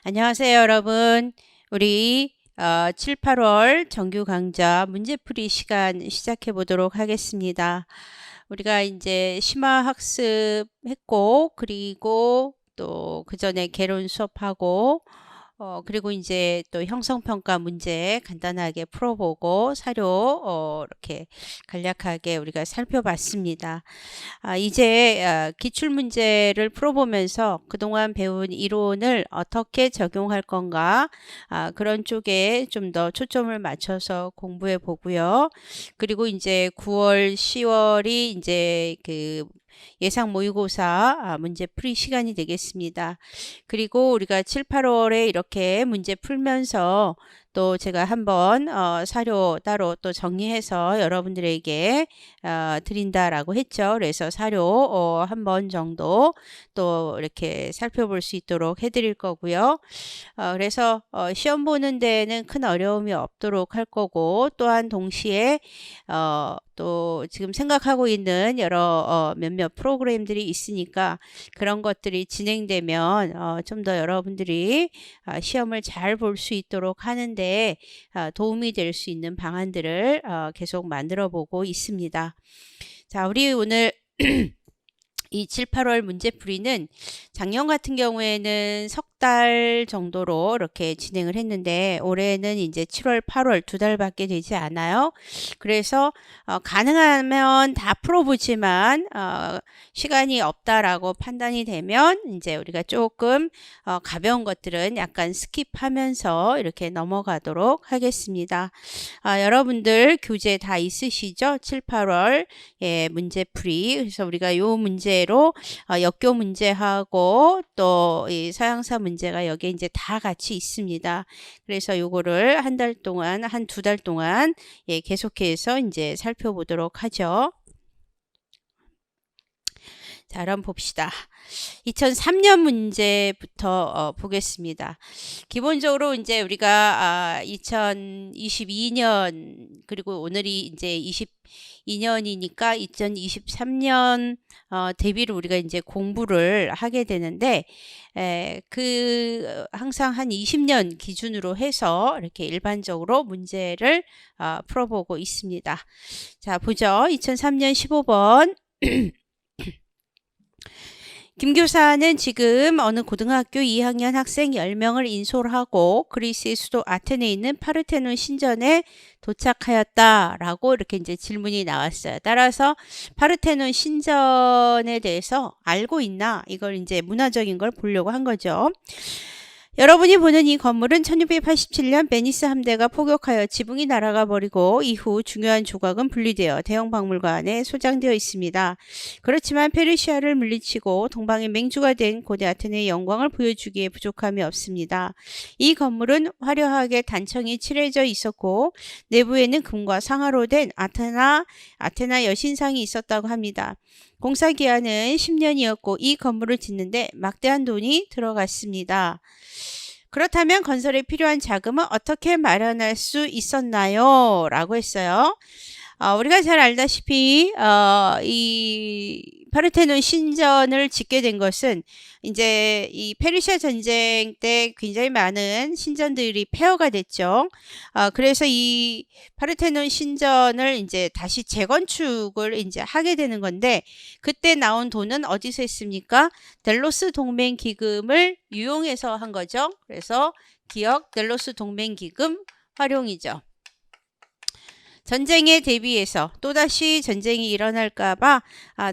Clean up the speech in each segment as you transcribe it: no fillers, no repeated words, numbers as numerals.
안녕하세요, 여러분. 우리 7, 8월 정규 강좌 문제풀이 시간 시작해 보도록 하겠습니다. 우리가 이제 심화 학습했고, 그리고 또 그 전에 개론 수업하고, 그리고 이제 또 형성평가 문제 간단하게 풀어보고 사료 이렇게 간략하게 우리가 살펴봤습니다. 이제 기출문제를 풀어보면서 그동안 배운 이론을 어떻게 적용할 건가, 그런 쪽에 좀 더 초점을 맞춰서 공부해 보고요. 그리고 이제 9월, 10월이 이제 그 예상 모의고사 문제 풀이 시간이 되겠습니다. 그리고 우리가 7, 8월에 이렇게 문제 풀면서 또 제가 한번 사료 따로 또 정리해서 여러분들에게 드린다라고 했죠. 그래서 사료 한 번 정도 또 이렇게 살펴볼 수 있도록 해드릴 거고요. 그래서 시험 보는 데는 큰 어려움이 없도록 할 거고, 또한 동시에 또 지금 생각하고 있는 여러 몇몇 프로그램들이 있으니까 그런 것들이 진행되면 좀 더 여러분들이 시험을 잘 볼 수 있도록 하는데 도움이 될 수 있는 방안들을 계속 만들어 보고 있습니다. 자, 우리 오늘 이 7, 8월 문제풀이는 작년 같은 경우에는 석 달 정도로 이렇게 진행을 했는데 올해는 이제 7월, 8월 2달밖에 되지 않아요. 그래서 가능하면 다 풀어보지만 시간이 없다라고 판단이 되면 이제 우리가 조금 가벼운 것들은 약간 스킵하면서 이렇게 넘어가도록 하겠습니다. 여러분들 교재 다 있으시죠? 7, 8월 문제풀이. 그래서 우리가 요 문제로 역교 문제하고 또 이 서양사 문제가 여기에 이제 다 같이 있습니다. 그래서 요거를 한 달 동안, 한 2달 동안 계속해서 이제 살펴보도록 하죠. 자, 그럼 봅시다. 2003년 문제부터 보겠습니다. 기본적으로 이제 우리가 2022년 그리고 오늘이 이제 22년이니까 2023년 대비로 우리가 이제 공부를 하게 되는데 항상 한 20년 기준으로 해서 이렇게 일반적으로 문제를 풀어보고 있습니다. 자, 보죠. 2003년 15번. 김 교사는 지금 어느 고등학교 2학년 학생 10명을 인솔 하고 그리스의 수도 아테네에 있는 파르테논 신전에 도착하였다라고 이렇게 이제 질문이 나왔어요. 따라서 파르테논 신전에 대해서 알고 있나? 이걸 이제 문화적인 걸 보려고 한 거죠. 여러분이 보는 이 건물은 1687년 베니스 함대가 포격하여 지붕이 날아가 버리고 이후 중요한 조각은 분리되어 대형 박물관에 소장되어 있습니다. 그렇지만 페르시아를 물리치고 동방의 맹주가 된 고대 아테네의 영광을 보여주기에 부족함이 없습니다. 이 건물은 화려하게 단청이 칠해져 있었고 내부에는 금과 상아로 된 아테나 여신상이 있었다고 합니다. 공사 기한은 10년이었고 이 건물을 짓는데 막대한 돈이 들어갔습니다. 그렇다면 건설에 필요한 자금은 어떻게 마련할 수 있었나요? 라고 했어요. 우리가 잘 알다시피 이 파르테논 신전을 짓게 된 것은 이제 이 페르시아 전쟁 때 굉장히 많은 신전들이 폐허가 됐죠. 그래서 이 파르테논 신전을 이제 다시 재건축을 이제 하게 되는 건데 그때 나온 돈은 어디서 했습니까? 델로스 동맹 기금을 유용해서 한 거죠. 그래서 기억 델로스 동맹 기금 활용이죠. 전쟁에 대비해서 또다시 전쟁이 일어날까봐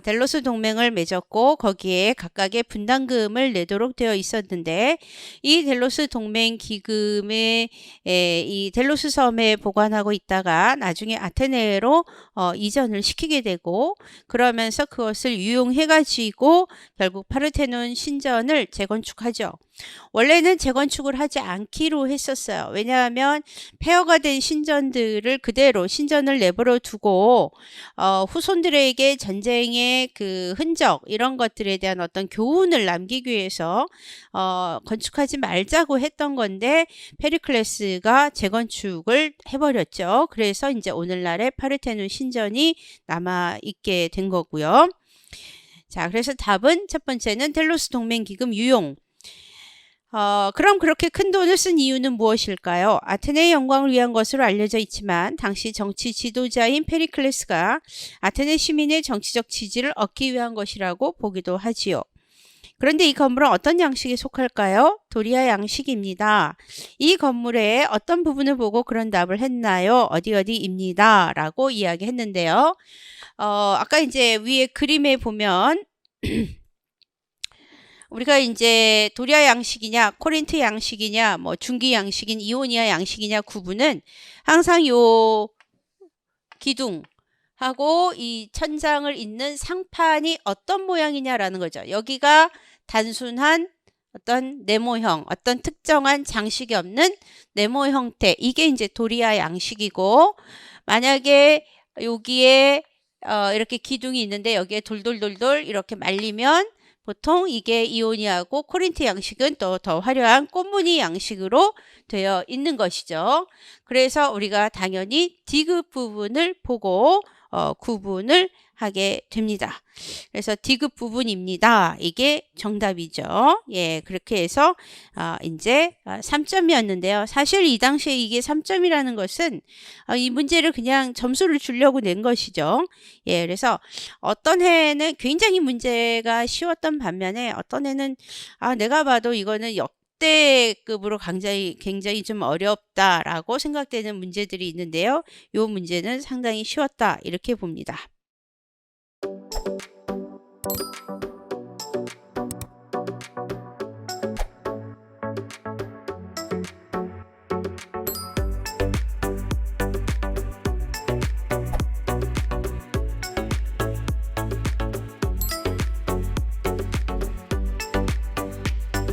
델로스 동맹을 맺었고 거기에 각각의 분담금을 내도록 되어 있었는데 이 델로스 동맹 기금에 이 델로스 섬에 보관하고 있다가 나중에 아테네로 이전을 시키게 되고 그러면서 그것을 유용해가지고 결국 파르테논 신전을 재건축하죠. 원래는 재건축을 하지 않기로 했었어요. 왜냐하면 폐허가 된 신전들을 그대로 신전을 내버려 두고 후손들에게 전쟁의 그 흔적 이런 것들에 대한 어떤 교훈을 남기기 위해서 건축하지 말자고 했던 건데 페리클레스가 재건축을 해버렸죠. 그래서 이제 오늘날의 파르테논 신전이 남아 있게 된 거고요. 자, 그래서 답은 첫 번째는 델로스 동맹 기금 유용. 그럼 그렇게 큰 돈을 쓴 이유는 무엇일까요? 아테네의 영광을 위한 것으로 알려져 있지만 당시 정치 지도자인 페리클레스가 아테네 시민의 정치적 지지를 얻기 위한 것이라고 보기도 하지요. 그런데 이 건물은 어떤 양식에 속할까요? 도리아 양식입니다. 이 건물의 어떤 부분을 보고 그런 답을 했나요? 어디 어디입니다. 라고 이야기했는데요. 아까 이제 위에 그림에 보면 우리가 이제 도리아 양식이냐 코린트 양식이냐 뭐 중기 양식인 이오니아 양식이냐 구분은 항상 요 기둥하고 이 천장을 잇는 상판이 어떤 모양이냐라는 거죠. 여기가 단순한 어떤 네모형, 어떤 특정한 장식이 없는 네모 형태, 이게 이제 도리아 양식이고, 만약에 여기에 이렇게 기둥이 있는데 여기에 돌돌돌돌 이렇게 말리면 보통 이게 이오니아고 코린트 양식은 또 더 화려한 꽃무늬 양식으로 되어 있는 것이죠. 그래서 우리가 당연히 디귿 부분을 보고 구분을 하게 됩니다. 그래서 디귿 부분입니다. 이게 정답이죠. 예, 그렇게 해서 이제 3점이었는데요. 사실 이 당시에 이게 3점이라는 것은 이 문제를 그냥 점수를 주려고 낸 것이죠. 예, 그래서 어떤 해는 굉장히 문제가 쉬웠던 반면에 어떤 해는 내가 봐도 이거는 역대급으로 굉장히 좀 어렵다라고 생각되는 문제들이 있는데요. 이 문제는 상당히 쉬웠다 이렇게 봅니다.